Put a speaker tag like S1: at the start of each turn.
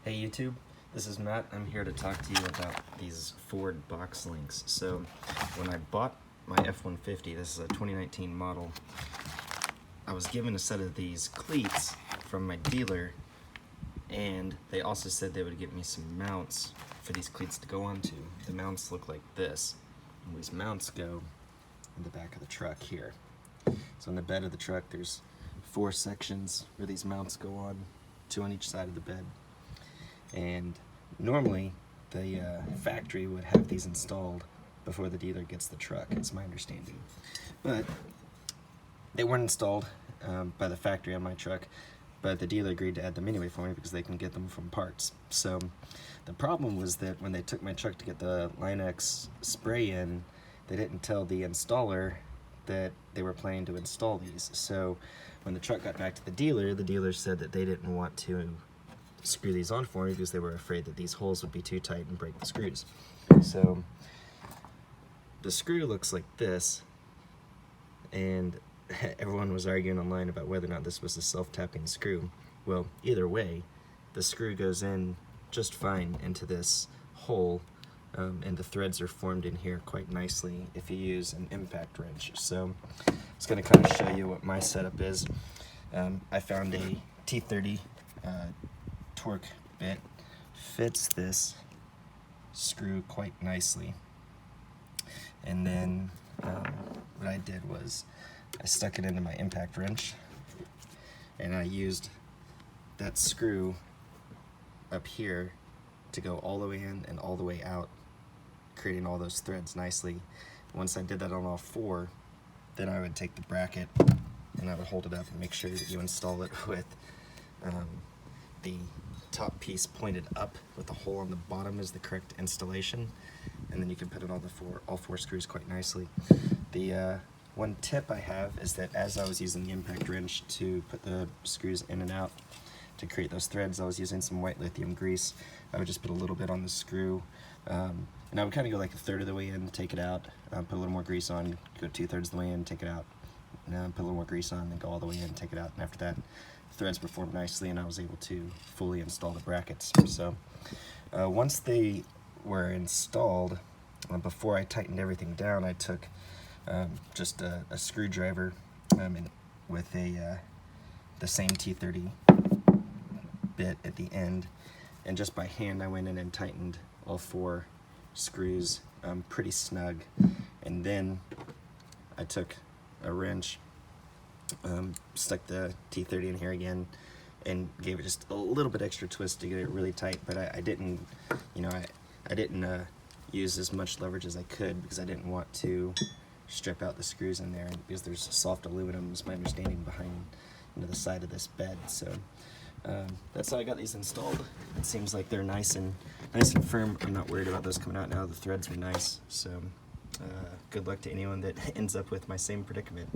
S1: Hey YouTube, this is Matt. I'm here to talk to you about these Ford BoxLinks. So when I bought my F-150, this is a 2019 model, I was given a set of these cleats from my dealer, and they also said they would get me some mounts for these cleats to go onto. The mounts look like this, and these mounts go in the back of the truck here. So in the bed of the truck there's 4 sections where these mounts go on, 2 on each side of the bed. And normally the factory would have these installed before the dealer gets the truck, it's my understanding. But they weren't installed by the factory on my truck, but the dealer agreed to add them anyway for me because they can get them from parts. So the problem was that when they took my truck to get the Line-X spray in, they didn't tell the installer that they were planning to install these. So when the truck got back to the dealer said that they didn't want to screw these on for me because they were afraid that these holes would be too tight and break the screws. So the screw looks like this, and everyone was arguing online about whether or not this was a self-tapping screw. Well, either way, the screw goes in just fine into this hole, and the threads are formed in here quite nicely if you use an impact wrench. So it's going to kind of show you what my setup is. I found a T30 torque bit, fits this screw quite nicely, and then what I did was I stuck it into my impact wrench, and I used that screw up here to go all the way in and all the way out, creating all those threads nicely. Once I did that on all 4, then I would take the bracket and I would hold it up and make sure that you install it with the top piece pointed up with the hole on the bottom is the correct installation, and then you can put it on all 4 screws quite nicely. The one tip I have is that as I was using the impact wrench to put the screws in and out to create those threads, I was using some white lithium grease. I would just put a little bit on the screw, and I would kind of go like 1/3 of the way in, take it out, put a little more grease on, go 2/3 of the way in, take it out, put a little more grease on, and go all the way in, take it out, and after that threads were formed nicely and I was able to fully install the brackets. So once they were installed, before I tightened everything down, I took just a screwdriver with the same T30 bit at the end, and just by hand I went in and tightened all 4 screws pretty snug, and then I took a wrench, stuck the T30 in here again, and gave it just a little bit extra twist to get it really tight. But I didn't, I didn't use as much leverage as I could because I didn't want to strip out the screws in there, because there's soft aluminum, is my understanding, behind the side of this bed. So that's how I got these installed. It seems like they're nice and firm. I'm not worried about those coming out now. The threads are nice. So good luck to anyone that ends up with my same predicament.